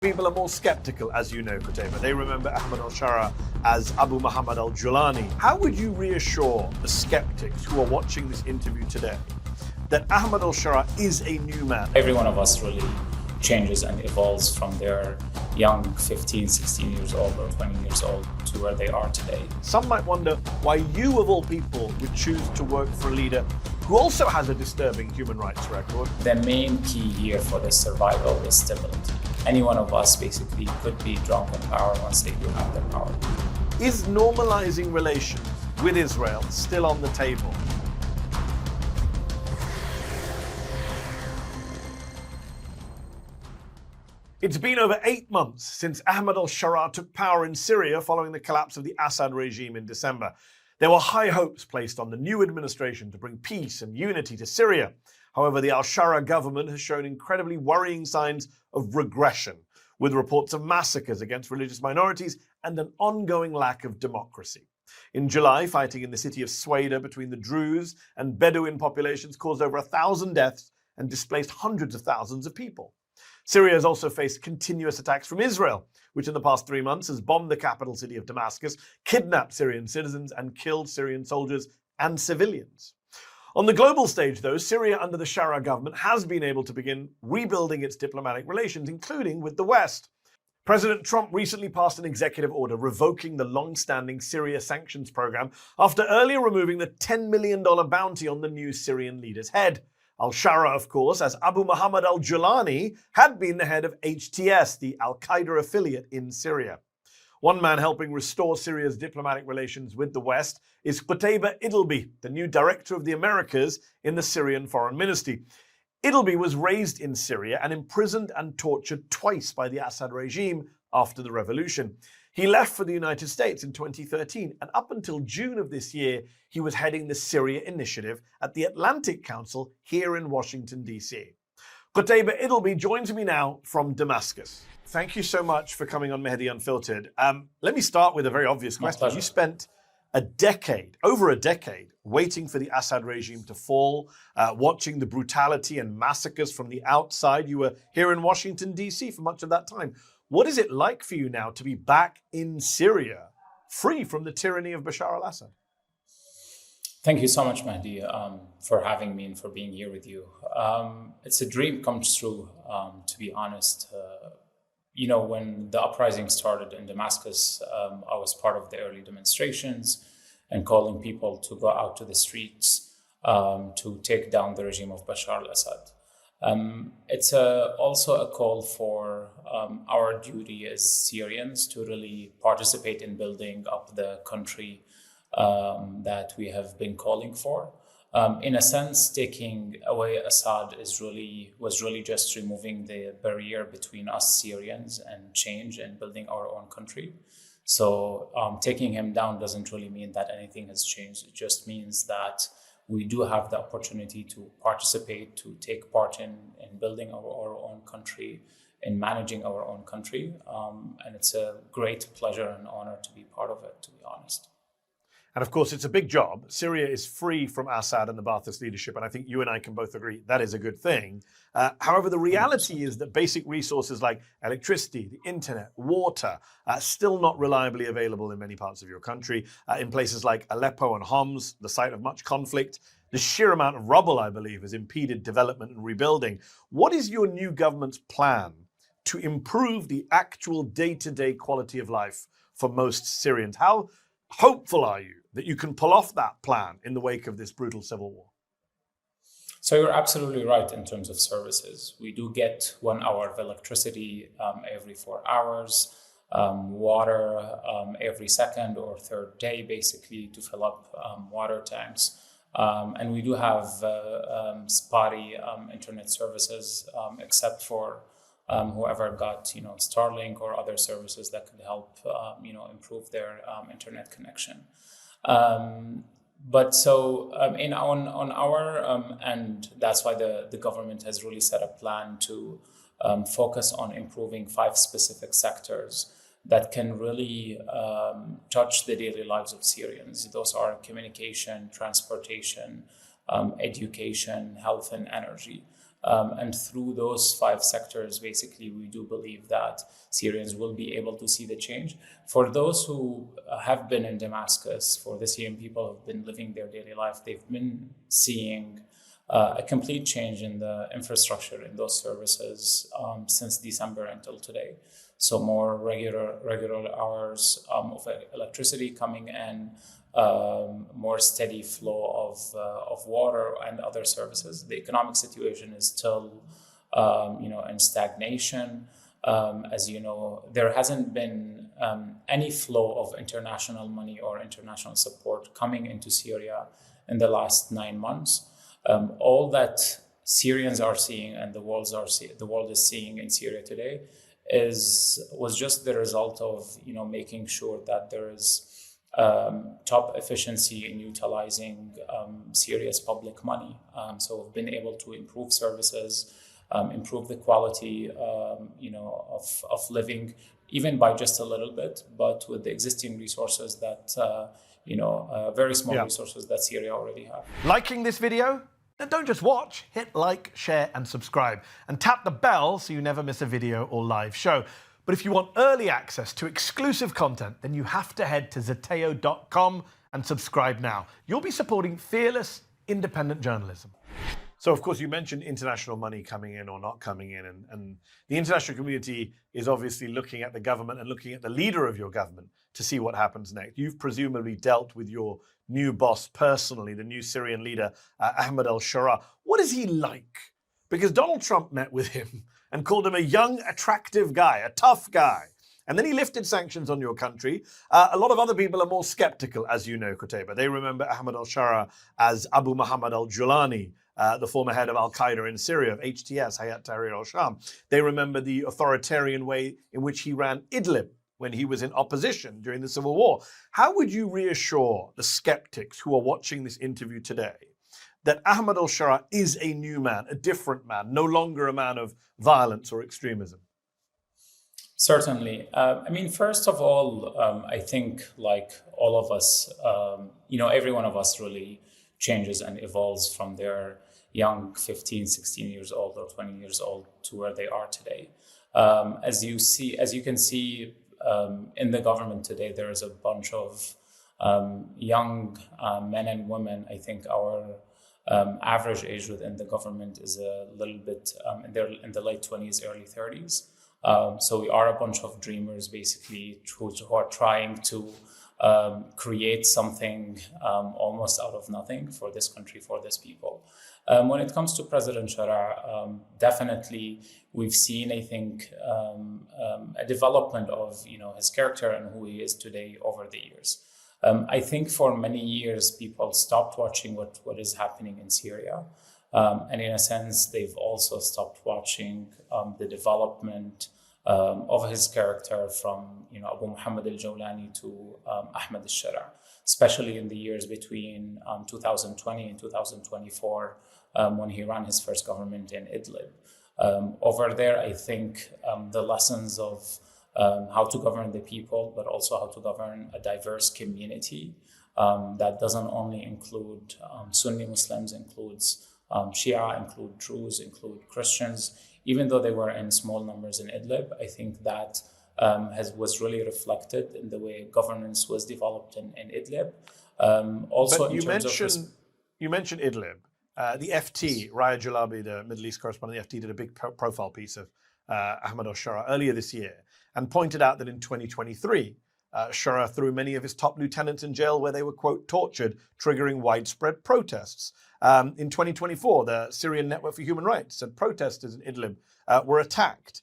People are more skeptical, as you know, Qutaiba. They remember Ahmed Al-Sharaa as Abu Muhammad al-Julani. How would you reassure the skeptics who are watching this interview today that Ahmed Al-Sharaa is a new man? Every one of us really changes and evolves from their young 15, 16 years old or 20 years old to where they are today. Some might wonder why you, of all people, would choose to work for a leader who also has a disturbing human rights record. The main key here for the survival is stability. Any one of us basically could be drunk in power once they do have the power. Is normalizing relations with Israel still on the table? It's been over 8 months since Ahmed Al-Sharaa took power in Syria following the collapse of the Assad regime in December. There were high hopes placed on the new administration to bring peace and unity to Syria. However, the Al-Sharaa government has shown incredibly worrying signs of regression, with reports of massacres against religious minorities and an ongoing lack of democracy. In July, fighting in the city of Sweda between the Druze and Bedouin populations caused over 1,000 deaths and displaced hundreds of thousands of people. Syria has also faced continuous attacks from Israel, which in the past 3 months has bombed the capital city of Damascus, kidnapped Syrian citizens, and killed Syrian soldiers and civilians. On the global stage, though, Syria under the Sharaa government has been able to begin rebuilding its diplomatic relations, including with the West. President Trump recently passed an executive order revoking the long-standing Syria sanctions program after earlier removing the $10 million bounty on the new Syrian leader's head. Al-Sharaa, of course, as Abu Muhammad al-Julani, had been the head of HTS, the Al-Qaeda affiliate in Syria. One man helping restore Syria's diplomatic relations with the West is Qutaiba Idlbi, the new director of the Americas in the Syrian Foreign Ministry. Idlbi was raised in Syria and imprisoned and tortured twice by the Assad regime after the revolution. He left for the United States in 2013, and up until June of this year, he was heading the Syria Initiative at the Atlantic Council here in Washington, D.C. Qutaiba Idlbi joins me now from Damascus. Thank you so much for coming on Mehdi Unfiltered. Let me start with a very obvious question. You spent over a decade, waiting for the Assad regime to fall, watching the brutality and massacres from the outside. You were here in Washington, D.C. for much of that time. What is it like for you now to be back in Syria, free from the tyranny of Bashar al-Assad? Thank you so much, Mehdi, for having me and for being here with you. It's a dream come true, to be honest. When the uprising started in Damascus, I was part of the early demonstrations and calling people to go out to the streets to take down the regime of Bashar al-Assad. It's also a call for our duty as Syrians to really participate in building up the country that we have been calling for. In a sense, taking away Assad was really just removing the barrier between us Syrians and change and building our own country. So taking him down doesn't really mean that anything has changed. It just means that we do have the opportunity to participate, to take part in building our own country, in managing our own country. And it's a great pleasure and honor to be part of it, to be honest. And of course, it's a big job. Syria is free from Assad and the Ba'athist leadership, and I think you and I can both agree that is a good thing. However, the reality is that basic resources like electricity, the internet, water, are still not reliably available in many parts of your country. In places like Aleppo and Homs, the site of much conflict, the sheer amount of rubble, I believe, has impeded development and rebuilding. What is your new government's plan to improve the actual day-to-day quality of life for most Syrians? How hopeful are you that you can pull off that plan in the wake of this brutal civil war? So you're absolutely right in terms of services. We do get 1 hour of electricity every 4 hours, water every second or third day, basically, to fill up water tanks. And we do have spotty internet services, except for whoever got, Starlink or other services that could help, improve their internet connection. But so on our end, that's why the government has really set a plan to focus on improving 5 specific sectors that can really touch the daily lives of Syrians. Those are communication, transportation, education, health, and energy. And through those 5 sectors, basically, we do believe that Syrians will be able to see the change. For those who have been in Damascus, for the Syrian people who have been living their daily life, they've been seeing a complete change in the infrastructure in those services since December until today. So more regular hours of electricity coming in, more steady flow of water and other services. The economic situation is still, in stagnation. As you know, there hasn't been any flow of international money or international support coming into Syria in the last 9 months. All that Syrians are seeing and the world is seeing in Syria today was just the result of making sure that there is top efficiency in utilizing Syria's public money. So we've been able to improve services, improve the quality of living, even by just a little bit, but with the existing resources that very small resources that Syria already have. Liking this video? Then don't just watch, hit like, share and subscribe. And tap the bell so you never miss a video or live show. But if you want early access to exclusive content, then you have to head to zeteo.com and subscribe now. You'll be supporting fearless, independent journalism. So, of course, you mentioned international money coming in or not coming in. And the international community is obviously looking at the government and looking at the leader of your government to see what happens next. You've presumably dealt with your new boss personally, the new Syrian leader, Ahmed Al-Sharaa. What is he like? Because Donald Trump met with him and called him a young, attractive guy, a tough guy. And then he lifted sanctions on your country. A lot of other people are more skeptical, as you know, Qutaiba. They remember Ahmed Al-Sharaa as Abu Muhammad al-Julani, the former head of Al-Qaeda in Syria, of HTS, Hayat Tahrir al-Sham. They remember the authoritarian way in which he ran Idlib when he was in opposition during the civil war. How would you reassure the skeptics who are watching this interview today that Ahmed Al-Sharaa is a new man, a different man, no longer a man of violence or extremism? Certainly. First of all, I think like all of us, every one of us really changes and evolves from their young 15, 16 years old or 20 years old to where they are today. As you can see in the government today, there is a bunch of young men and women. I think our average age within the government is a little bit in the late 20s, early 30s. So we are a bunch of dreamers, basically, who are trying to create something almost out of nothing for this country, for this people. When it comes to President Sharaa, definitely we've seen, I think, a development of his character and who he is today over the years. I think for many years people stopped watching what is happening in Syria. And in a sense, they've also stopped watching the development of his character from Abu Muhammad al-Jawlani to Ahmed Al-Sharaa, especially in the years between 2020 and 2024 when he ran his first government in Idlib. Over there, I think the lessons of how to govern the people, but also how to govern a diverse community that doesn't only include Sunni Muslims, includes Shia, include Druze, include Christians. Even though they were in small numbers in Idlib, I think that was really reflected in the way governance was developed in Idlib. Also, but you mentioned Idlib. The FT, Raya Jalabi, the Middle East correspondent of the FT, did a big profile piece of Ahmed Al-Sharaa earlier this year and pointed out that in 2023, Sharaa threw many of his top lieutenants in jail where they were, quote, tortured, triggering widespread protests. In 2024, the Syrian Network for Human Rights said protesters in Idlib were attacked.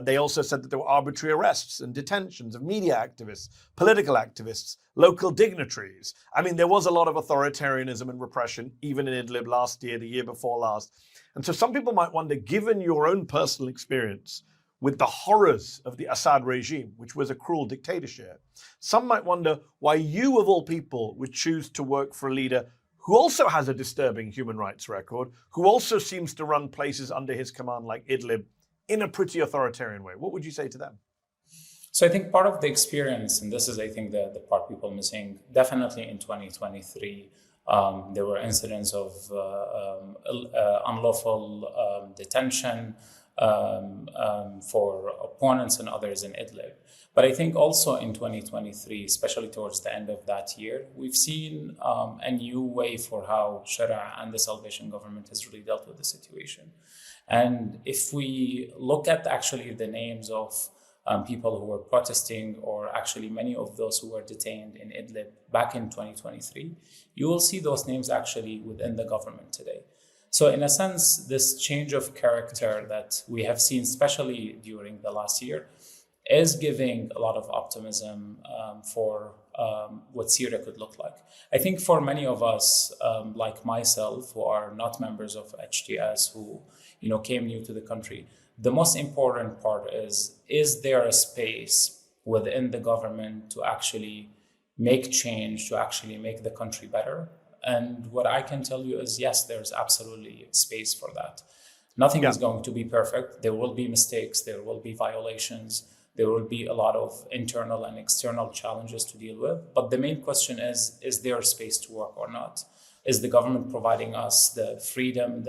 They also said that there were arbitrary arrests and detentions of media activists, political activists, local dignitaries. There was a lot of authoritarianism and repression, even in Idlib last year, the year before last. And so some people might wonder, given your own personal experience with the horrors of the Assad regime, which was a cruel dictatorship, some might wonder why you, of all people, would choose to work for a leader who also has a disturbing human rights record, who also seems to run places under his command like Idlib in a pretty authoritarian way. What would you say to them? So I think part of the experience, and this is, I think, the part people missing, definitely in 2023, There were incidents of unlawful detention for opponents and others in Idlib. But I think also in 2023, especially towards the end of that year, we've seen a new way for how Sharaa and the Salvation Government has really dealt with the situation. And if we look at actually the names of people who were protesting, or actually many of those who were detained in Idlib back in 2023, you will see those names actually within the government today. So in a sense, this change of character that we have seen, especially during the last year, is giving a lot of optimism for what Syria could look like. I think for many of us, like myself, who are not members of HTS, who came new to the country, the most important part is there a space within the government to actually make change, to actually make the country better? And what I can tell you is, yes, there's absolutely space for that. Nothing is going to be perfect. There will be mistakes, there will be violations, there will be a lot of internal and external challenges to deal with. But the main question is there a space to work or not? Is the government providing us the freedom,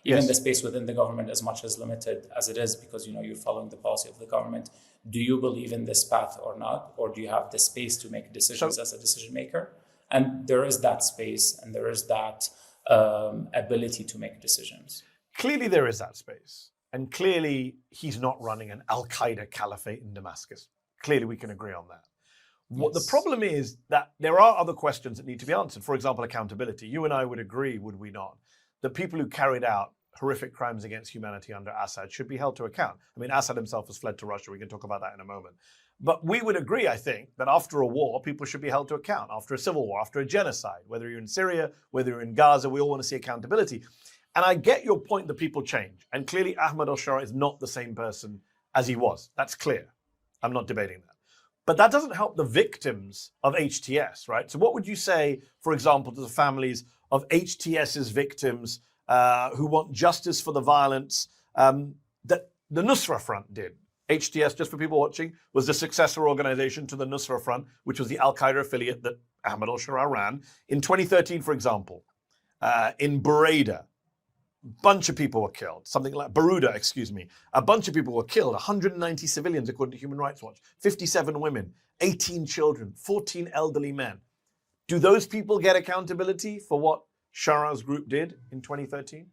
even the space within the government, as much as limited as it is, because you're following the policy of the government? Do you believe in this path or not? Or do you have the space to make decisions as a decision maker? And there is that space, and there is that ability to make decisions. Clearly there is that space. And clearly he's not running an Al-Qaeda caliphate in Damascus. Clearly we can agree on that. What the problem is that there are other questions that need to be answered. For example, accountability. You and I would agree, would we not, that people who carried out horrific crimes against humanity under Assad should be held to account. I mean, Assad himself has fled to Russia. We can talk about that in a moment. But we would agree, I think, that after a war, people should be held to account. After a civil war, after a genocide, whether you're in Syria, whether you're in Gaza, we all want to see accountability. And I get your point that people change. And clearly Ahmed Al-Sharaa is not the same person as he was. That's clear. I'm not debating that. But that doesn't help the victims of HTS, right? So what would you say, for example, to the families of HTS's victims who want justice for the violence that the Nusra Front did? HTS, just for people watching, was the successor organization to the Nusra Front, which was the Al-Qaeda affiliate that Ahmed Al-Sharaa ran. In 2013, for example, in Burayda, a bunch of people were killed. A bunch of people were killed. 190 civilians, according to Human Rights Watch. 57 women, 18 children, 14 elderly men. Do those people get accountability for what Sharaa's group did in 2013?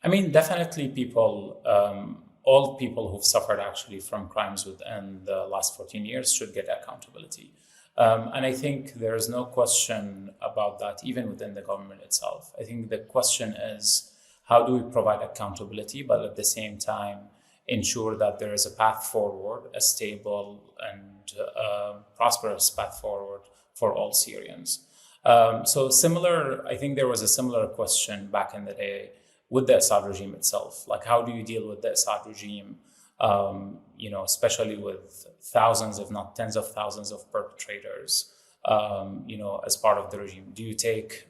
I mean, definitely people, all people who've suffered actually from crimes within the last 14 years should get accountability. And I think there is no question about that, even within the government itself. I think the question is, how do we provide accountability, but at the same time ensure that there is a path forward, a stable and prosperous path forward for all Syrians? So similar, I think there was a similar question back in the day with the Assad regime itself. Like, how do you deal with the Assad regime? Especially with thousands, if not tens of thousands of perpetrators, as part of the regime. Do you take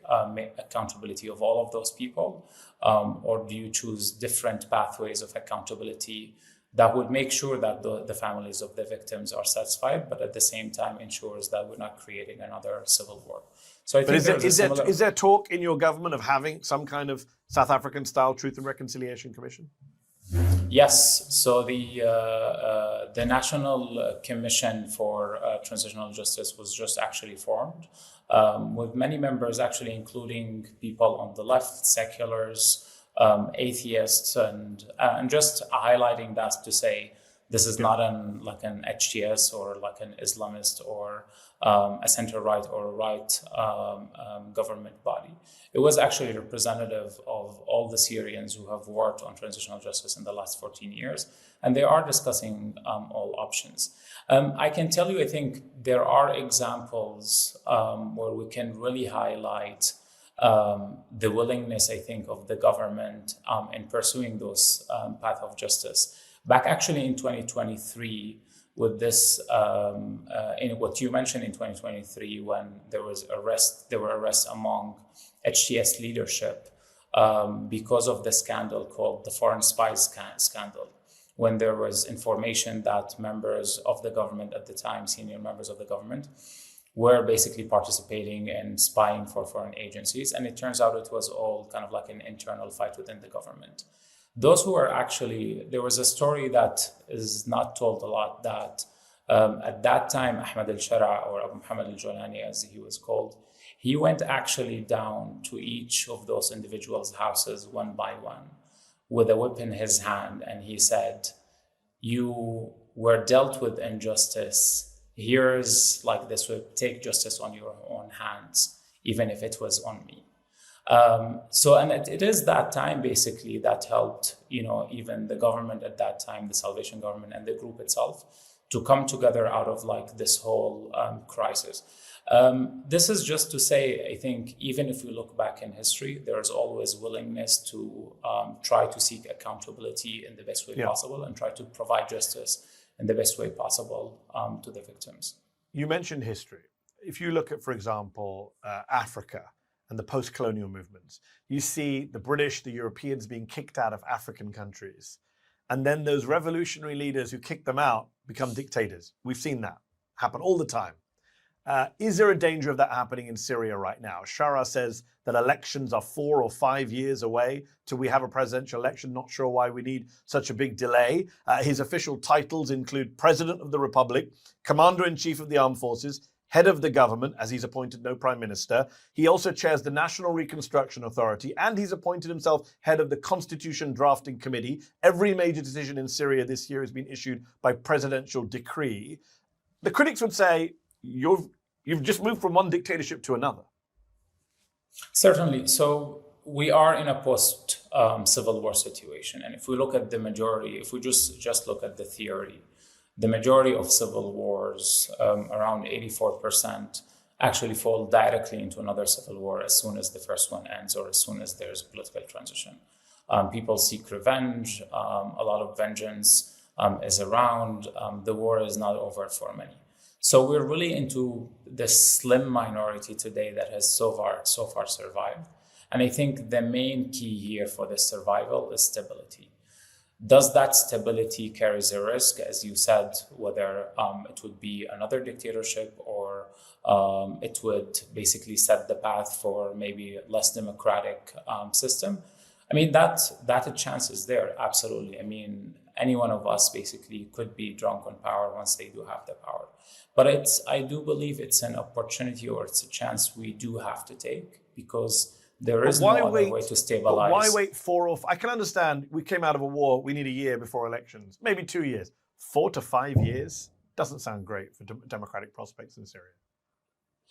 accountability of all of those people? Or do you choose different pathways of accountability that would make sure that the families of the victims are satisfied, but at the same time ensures that we're not creating another civil war? So I think is there talk in your government of having some kind of South African-style Truth and Reconciliation Commission? Yes. So the National Commission for Transitional Justice was just actually formed, with many members actually including people on the left, seculars, atheists, and just highlighting that to say this is not an HTS or like an Islamist or a center-right or a right government body. It was actually representative of all the Syrians who have worked on transitional justice in the last 14 years, and they are discussing all options. I can tell you, I think there are examples where we can really highlight the willingness, I think, of the government in pursuing those path of justice. Back actually in 2023, with this, in what you mentioned in 2023, when there were arrests among HTS leadership because of the scandal called the foreign spies scandal, when there was information that members of the government at the time, senior members of the government, were basically participating in spying for foreign agencies. And it turns out it was all kind of like an internal fight within the government. Those who are actually, there was a story that is not told a lot that at that time, Ahmed Al-Sharaa, or Abu Muhammad Al-Jolani as he was called, he went actually down to each of those individuals' houses one by one with a whip in his hand. And he said, you were dealt with injustice. Here's like this whip, take justice on your own hands, even if it was on me. And it is that time basically that helped, even the government at that time, the Salvation Government and the group itself, to come together out of like this whole crisis. This is just to say, I think even if we look back in history, there's always willingness to try to seek accountability in the best way possible and try to provide justice in the best way possible to the victims. You mentioned history. If you look at, for example, Africa and the post-colonial movements, you see the British, the Europeans being kicked out of African countries. And then those revolutionary leaders who kick them out become dictators. We've seen that happen all the time. Is there a danger of that happening in Syria right now? Sharaa says that elections are 4 or 5 years away till we have a presidential election. Not sure why we need such a big delay. His official titles include President of the Republic, Commander-in-Chief of the Armed Forces, Head of the Government, as he's appointed no Prime Minister. He also chairs the National Reconstruction Authority, and he's appointed himself head of the Constitution Drafting Committee. Every major decision in Syria this year has been issued by presidential decree. The critics would say, you've just moved from one dictatorship to another. Certainly. So we are in a post-civil war situation. And if we look at the majority, if we just look at the theory, the majority of civil wars, around 84%, actually fall directly into another civil war as soon as the first one ends or as soon as there's political transition. People seek revenge. A lot of vengeance is around. The war is not over for many. So we're really into this slim minority today that has so far survived. And I think the main key here for this survival is stability. Does that stability carries a risk, as you said, whether it would be another dictatorship or it would basically set the path for maybe a less democratic system? I mean, that chance is there, absolutely. I mean, any one of us basically could be drunk on power once they do have the power. But I do believe it's an opportunity or it's a chance we do have to take because there is no other way to stabilize. Why wait 4 or 5? I can understand we came out of a war, we need a year before elections, maybe 2 years. 4 to 5 years doesn't sound great for democratic prospects in Syria.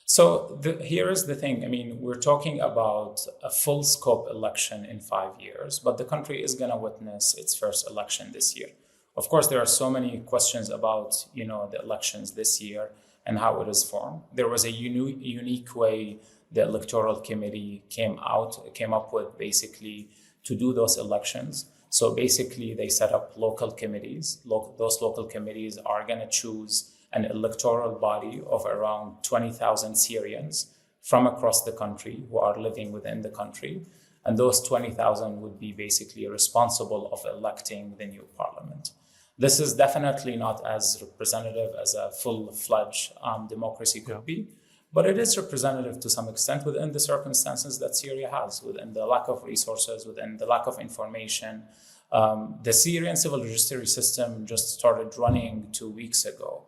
So here is the thing. I mean, we're talking about a full scope election in 5 years, but the country is going to witness its first election this year. Of course, there are so many questions about, the elections this year and how it is formed. There was a unique way the electoral committee came up with basically to do those elections. So basically they set up local committees. Those local committees are going to choose an electoral body of around 20,000 Syrians from across the country who are living within the country. And those 20,000 would be basically responsible of electing the new parliament. This is definitely not as representative as a full-fledged democracy could be, but it is representative to some extent within the circumstances that Syria has, within the lack of resources, within the lack of information. The Syrian civil registry system just started running 2 weeks ago.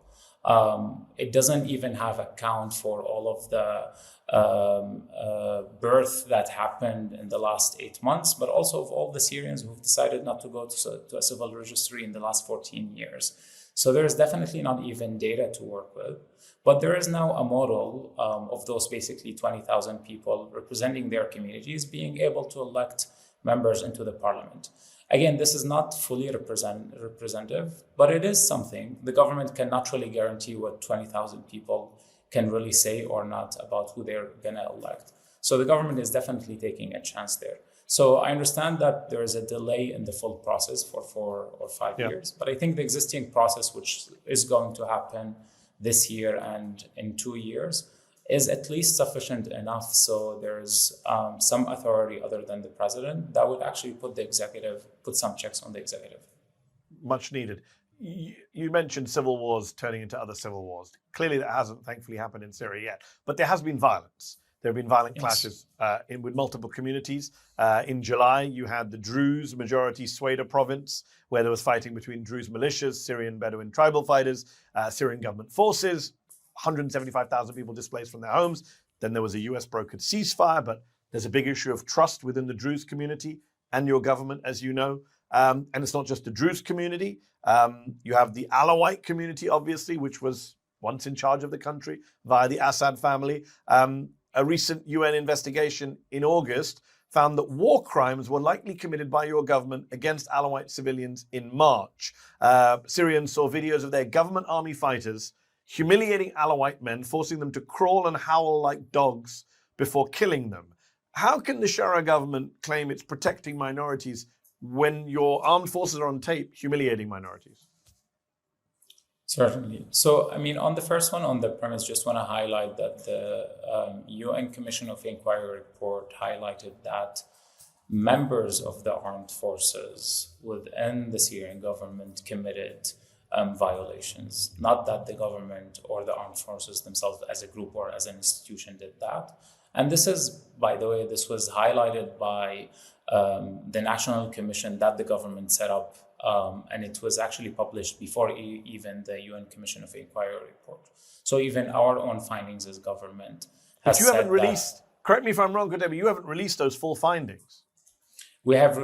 It doesn't even have account for all of the birth that happened in the last 8 months, but also of all the Syrians who've decided not to go to a civil registry in the last 14 years. So there is definitely not even data to work with. But there is now a model of those basically 20,000 people representing their communities being able to elect members into the parliament. Again, this is not fully representative, but it is something. The government can not really guarantee what 20,000 people can really say or not about who they're going to elect. So the government is definitely taking a chance there. So I understand that there is a delay in the full process for 4 or 5 years, but I think the existing process, which is going to happen this year and in 2 years, is at least sufficient enough so there's some authority other than the president that would actually put some checks on the executive. Much needed. you mentioned civil wars turning into other civil wars. Clearly, that hasn't, thankfully, happened in Syria yet. But there has been violence. There have been violent clashes with multiple communities. In July, you had the Druze majority Sweda province, where there was fighting between Druze militias, Syrian Bedouin tribal fighters, Syrian government forces, 175,000 people displaced from their homes. Then there was a US brokered ceasefire, but there's a big issue of trust within the Druze community and your government, as you know. And it's not just the Druze community. You have the Alawite community, obviously, which was once in charge of the country via the Assad family. A recent UN investigation in August found that war crimes were likely committed by your government against Alawite civilians in March. Syrians saw videos of their government army fighters humiliating Alawite men, forcing them to crawl and howl like dogs before killing them. How can the Sharaa government claim it's protecting minorities when your armed forces are on tape humiliating minorities? Certainly. So, I mean, on the first one, on the premise, just want to highlight that the UN Commission of Inquiry report highlighted that members of the armed forces within the Syrian government committed violations, not that the government or the armed forces themselves as a group or as an institution did that. And this is, by the way, this was highlighted by the national commission that the government set up, and it was actually published before even the UN Commission of Inquiry report. So even our own findings as government has But you said haven't released, correct me if I'm wrong, Qutaiba, you haven't released those full findings. We have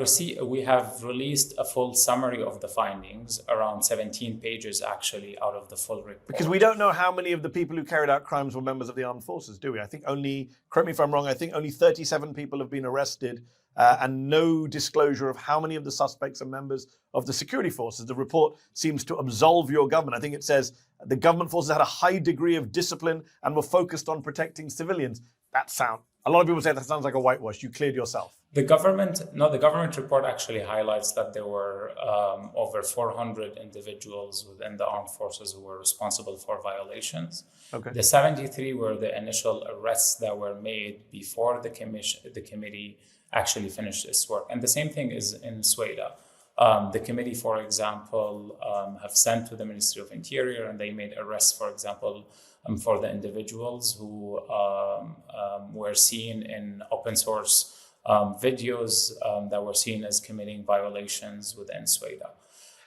released a full summary of the findings, around 17 pages actually out of the full report. Because we don't know how many of the people who carried out crimes were members of the armed forces, do we? I think only, correct me if I'm wrong, I think only 37 people have been arrested and no disclosure of how many of the suspects are members of the security forces. The report seems to absolve your government. I think it says the government forces had a high degree of discipline and were focused on protecting civilians. A lot of people say that sounds like a whitewash. You cleared yourself. The government report actually highlights that there were over 400 individuals within the armed forces who were responsible for violations. Okay. The 73 were the initial arrests that were made before the committee actually finished its work. And the same thing is in Sweda. The committee, for example, have sent to the Ministry of Interior, and they made arrests, for example, for the individuals who were seen in open source videos that were seen as committing violations within Sweda.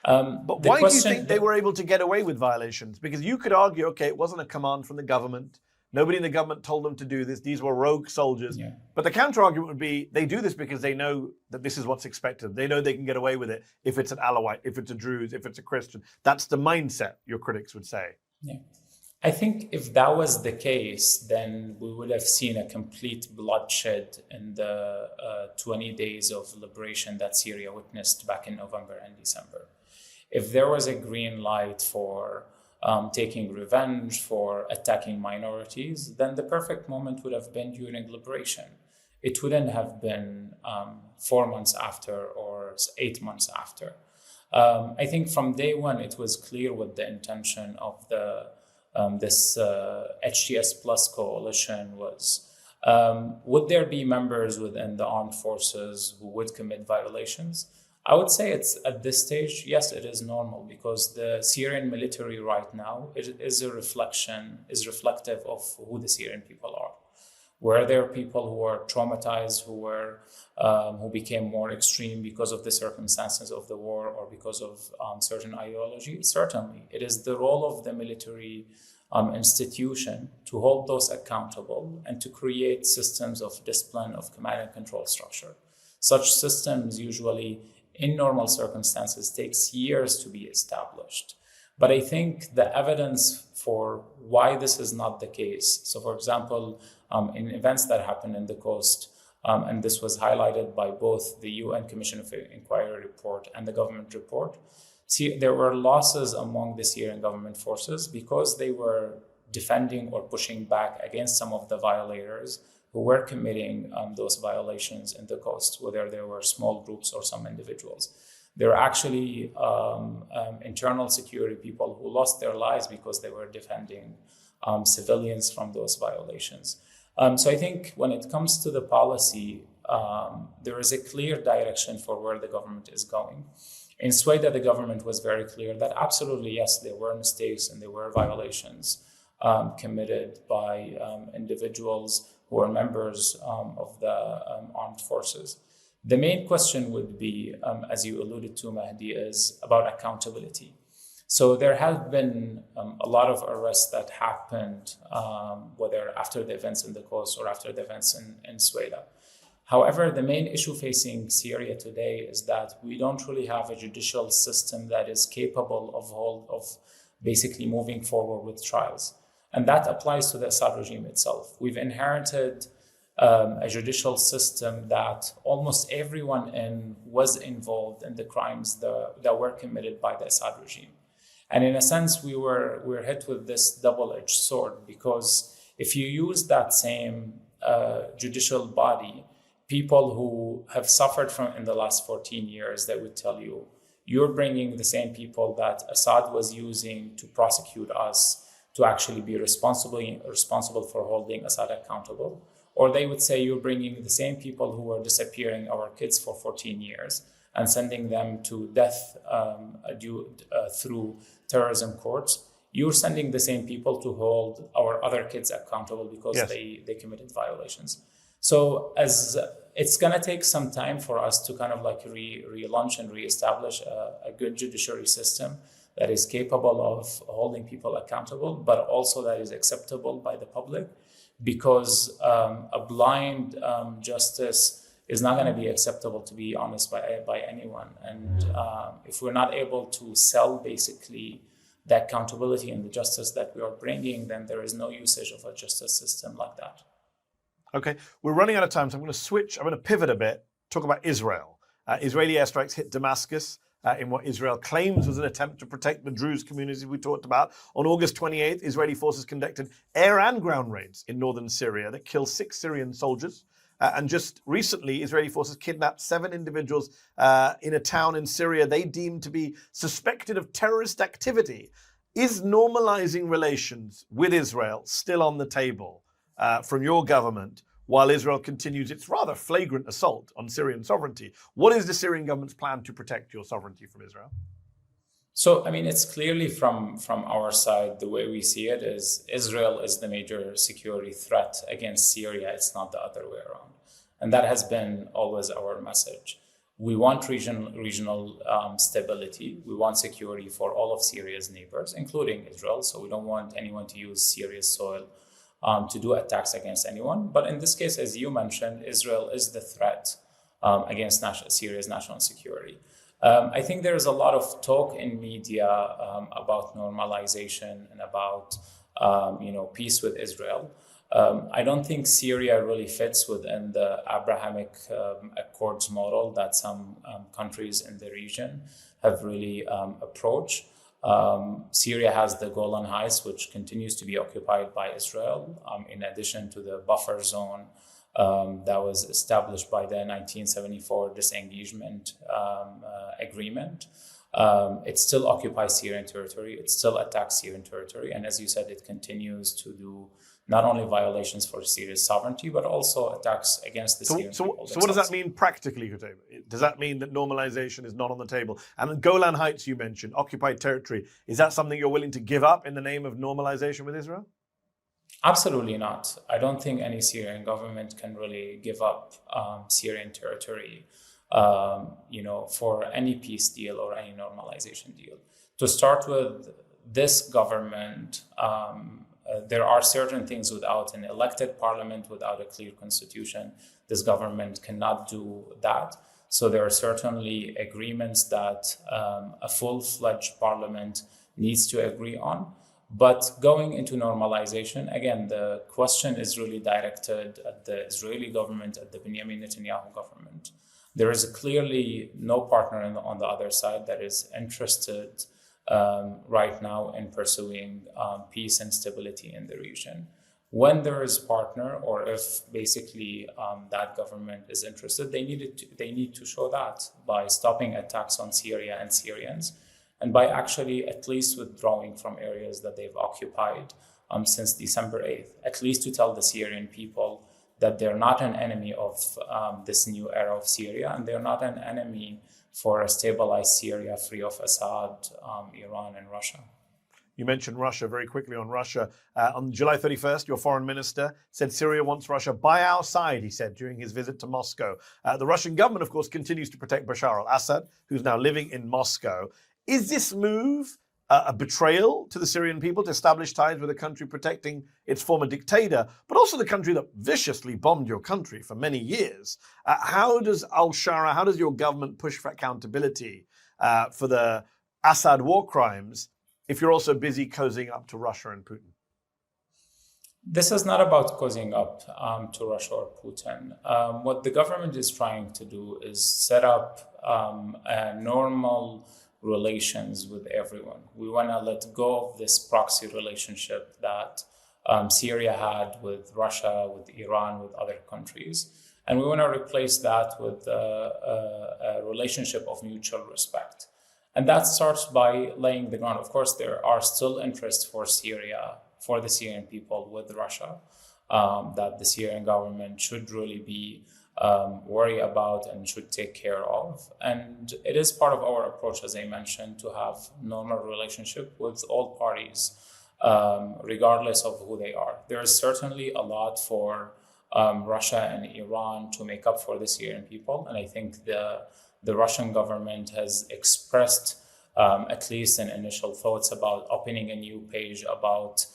But why do you think they were able to get away with violations? Because you could argue, okay, it wasn't a command from the government. Nobody in the government told them to do this. These were rogue soldiers. Yeah. But the counter-argument would be they do this because they know that this is what's expected. They know they can get away with it if it's an Alawite, if it's a Druze, if it's a Christian. That's the mindset, your critics would say. Yeah. I think if that was the case, then we would have seen a complete bloodshed in the 20 days of liberation that Syria witnessed back in November and December. If there was a green light for taking revenge, for attacking minorities, then the perfect moment would have been during liberation. It wouldn't have been 4 months after or 8 months after. I think from day one, it was clear what the intention of this HTS Plus coalition was. Would there be members within the armed forces who would commit violations? I would say it's at this stage, yes, it is normal, because the Syrian military right now is reflective of who the Syrian people are. Were there people who were traumatized, who became more extreme because of the circumstances of the war or because of certain ideology? Certainly. It is the role of the military institution to hold those accountable and to create systems of discipline, of command and control structure. Such systems usually, in normal circumstances, takes years to be established. But I think the evidence for why this is not the case, so for example, in events that happened in the coast, and this was highlighted by both the UN Commission of Inquiry report and the government report, there were losses among the Syrian government forces because they were defending or pushing back against some of the violators who were committing those violations in the coast, whether they were small groups or some individuals. There are actually internal security people who lost their lives because they were defending civilians from those violations. So I think when it comes to the policy, there is a clear direction for where the government is going. In Sweden, the government was very clear that absolutely, yes, there were mistakes and there were violations committed by individuals who are members of the armed forces. The main question would be, as you alluded to, Mehdi, is about accountability. So there have been a lot of arrests that happened, whether after the events in the coast or after the events in Sweden. However, the main issue facing Syria today is that we don't really have a judicial system that is capable of basically moving forward with trials. And that applies to the Assad regime itself. We've inherited a judicial system that almost everyone was involved in the crimes that were committed by the Assad regime. And in a sense, we're hit with this double-edged sword, because if you use that same judicial body, people who have suffered from in the last 14 years, they would tell you, you're bringing the same people that Assad was using to prosecute us to actually be responsible for holding Assad accountable. Or they would say you're bringing the same people who were disappearing our kids for 14 years and sending them to death through terrorism courts. You're sending the same people to hold our other kids accountable because Yes. they committed violations. So as it's going to take some time for us to kind of like relaunch and reestablish a good judiciary system that is capable of holding people accountable, but also that is acceptable by the public, because a blind justice is not going to be acceptable, to be honest, by anyone. And if we're not able to sell basically the accountability and the justice that we are bringing, then there is no usage of a justice system like that. Okay, we're running out of time, so I'm going to pivot a bit, talk about Israel. Israeli airstrikes hit Damascus in what Israel claims was an attempt to protect the Druze communities we talked about. On August 28th, Israeli forces conducted air and ground raids in northern Syria that killed 6 Syrian soldiers. And just recently, Israeli forces kidnapped 7 individuals in a town in Syria they deemed to be suspected of terrorist activity. Is normalizing relations with Israel still on the table from your government while Israel continues its rather flagrant assault on Syrian sovereignty? What is the Syrian government's plan to protect your sovereignty from Israel? So, I mean, it's clearly from our side, the way we see it is Israel is the major security threat against Syria. It's not the other way around. And that has been always our message. We want regional stability. We want security for all of Syria's neighbors, including Israel. So we don't want anyone to use Syria's soil to do attacks against anyone. But in this case, as you mentioned, Israel is the threat against Syria's national security. I think there is a lot of talk in media about normalization and about peace with Israel. I don't think Syria really fits within the Abrahamic Accords model that some countries in the region have really approached. Syria has the Golan Heights, which continues to be occupied by Israel, in addition to the buffer zone that was established by the 1974 disengagement agreement. It still occupies Syrian territory. It still attacks Syrian territory. And as you said, it continues to do not only violations for Syria's sovereignty, but also attacks against the Syrian people. So what does that mean practically, Qutaiba? Does that mean that normalization is not on the table? And the Golan Heights you mentioned, occupied territory, is that something you're willing to give up in the name of normalization with Israel? Absolutely not. I don't think any Syrian government can really give up Syrian territory, for any peace deal or any normalization deal. To start with, this government, there are certain things without an elected parliament, without a clear constitution, this government cannot do that. So there are certainly agreements that a full-fledged parliament needs to agree on. But going into normalization, again, the question is really directed at the Israeli government, at the Benjamin Netanyahu government. There is clearly no partner on the other side that is interested right now in pursuing peace and stability in the region. When there is partner, or if basically that government is interested, they need to show that by stopping attacks on Syria and Syrians, and by actually at least withdrawing from areas that they've occupied since December 8th, at least to tell the Syrian people that they're not an enemy of this new era of Syria, and they're not an enemy for a stabilized Syria free of Assad, Iran, and Russia. You mentioned Russia. Very quickly on Russia. On July 31st, your foreign minister said Syria wants Russia by our side, he said, during his visit to Moscow. The Russian government, of course, continues to protect Bashar al-Assad, who's now living in Moscow. Is this move a betrayal to the Syrian people to establish ties with a country protecting its former dictator, but also the country that viciously bombed your country for many years? How does Al-Sharaa, how does your government push for accountability for the Assad war crimes if you're also busy cozying up to Russia and Putin? This is not about cozying up to Russia or Putin. What the government is trying to do is set up normal relations with everyone. We want to let go of this proxy relationship that Syria had with Russia, with Iran, with other countries. And we want to replace that with a relationship of mutual respect. And that starts by laying the ground. Of course, there are still interests for Syria, for the Syrian people with Russia, that the Syrian government should really be worry about and should take care of. And it is part of our approach, as I mentioned, to have normal relationship with all parties, regardless of who they are. There is certainly a lot for Russia and Iran to make up for the Syrian people. And I think the Russian government has expressed at least in initial thoughts about opening a new page, about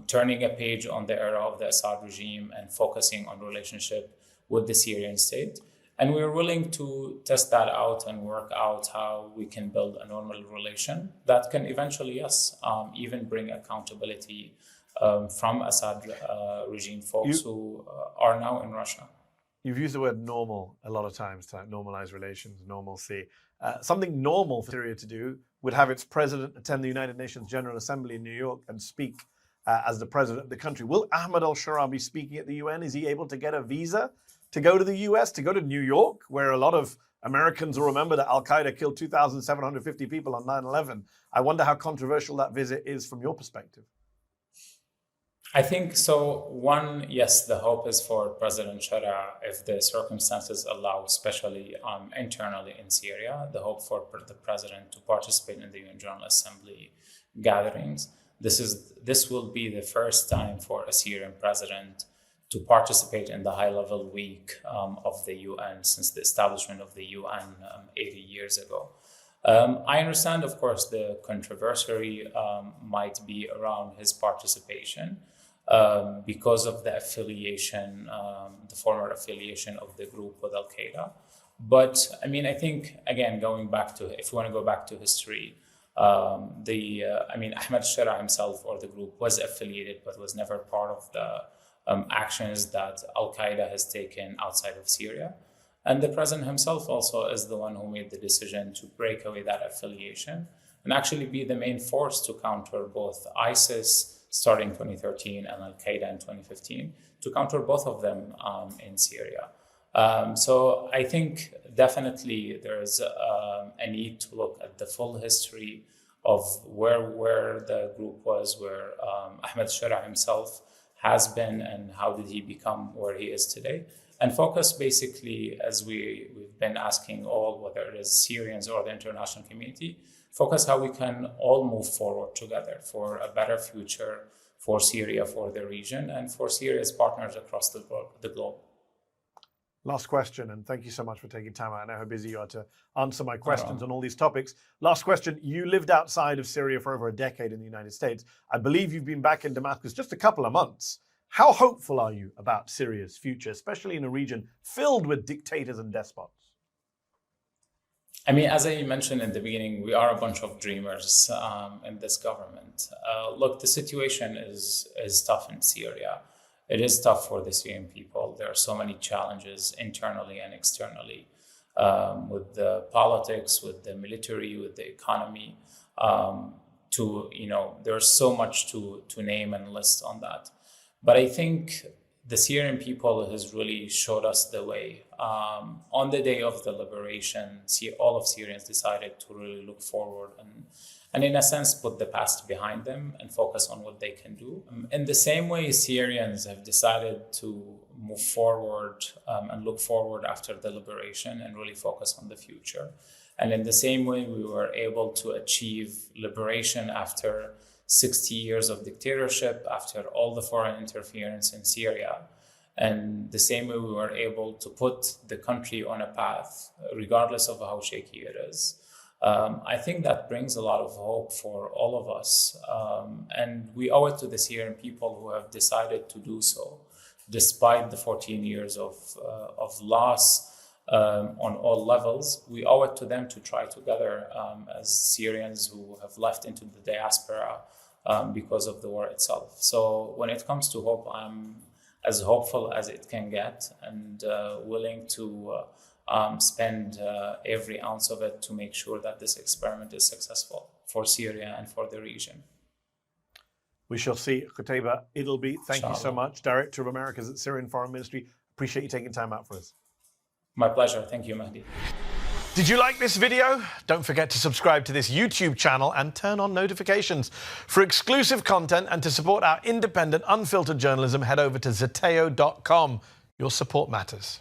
turning a page on the era of the Assad regime and focusing on relationship with the Syrian state. And we're willing to test that out and work out how we can build a normal relation that can eventually, yes, even bring accountability from Assad regime folks who are now in Russia. You've used the word normal a lot of times, to normalize relations, normalcy. Something normal for Syria to do would have its president attend the United Nations General Assembly in New York and speak as the president of the country. Will Ahmed Al-Sharaa be speaking at the UN? Is he able to get a visa to go to the US, to go to New York, where a lot of Americans will remember that Al-Qaeda killed 2,750 people on 9/11? I wonder how controversial that visit is from your perspective. I think so. One, yes, the hope is for President Sharaa, if the circumstances allow, especially internally in Syria, the hope for the president to participate in the UN General Assembly gatherings. This will be the first time for a Syrian president to participate in the high-level week of the UN since the establishment of the UN 80 years ago. I understand, of course, the controversy might be around his participation because of the affiliation, the former affiliation of the group with Al-Qaeda. But I mean, I think, again, if you want to go back to history, Ahmed Al-Sharaa himself or the group was affiliated, but was never part of the actions that Al-Qaeda has taken outside of Syria. And the president himself also is the one who made the decision to break away that affiliation and actually be the main force to counter both ISIS starting 2013 and Al-Qaeda in 2015, to counter both of them in Syria. So I think definitely there is a need to look at the full history of where the group was, where Ahmed Al-Sharaa himself has been, and how did he become where he is today, and focus basically, as we've been asking all, whether it is Syrians or the international community, focus how we can all move forward together for a better future for Syria, for the region, and for Syria's partners across the globe. Last question, and thank you so much for taking time out. I know how busy you are to answer my questions on all these topics. Last question. You lived outside of Syria for over a decade in the United States. I believe you've been back in Damascus just a couple of months. How hopeful are you about Syria's future, especially in a region filled with dictators and despots? I mean, as I mentioned in the beginning, we are a bunch of dreamers in this government. Look, the situation is tough in Syria. It is tough for the Syrian people. There are so many challenges internally and externally, with the politics, with the military, with the economy. There's so much to name and list on that. But I think the Syrian people has really showed us the way. On the day of the liberation, all of Syrians decided to really look forward and in a sense, put the past behind them and focus on what they can do. In the same way, Syrians have decided to move forward and look forward after the liberation and really focus on the future. And in the same way, we were able to achieve liberation after 60 years of dictatorship, after all the foreign interference in Syria. And the same way we were able to put the country on a path, regardless of how shaky it is. I think that brings a lot of hope for all of us. And we owe it to the Syrian people who have decided to do so, despite the 14 years of loss on all levels. We owe it to them to try together as Syrians who have left into the diaspora because of the war itself. So when it comes to hope, I'm as hopeful as it can get and willing to spend every ounce of it to make sure that this experiment is successful for Syria and for the region. We shall see. Qutaiba Idlbi, thank you so much. Director of Americas at Syrian Foreign Ministry. Appreciate you taking time out for us. My pleasure. Thank you, Mehdi. Did you like this video? Don't forget to subscribe to this YouTube channel and turn on notifications. For exclusive content and to support our independent, unfiltered journalism, head over to zeteo.com. Your support matters.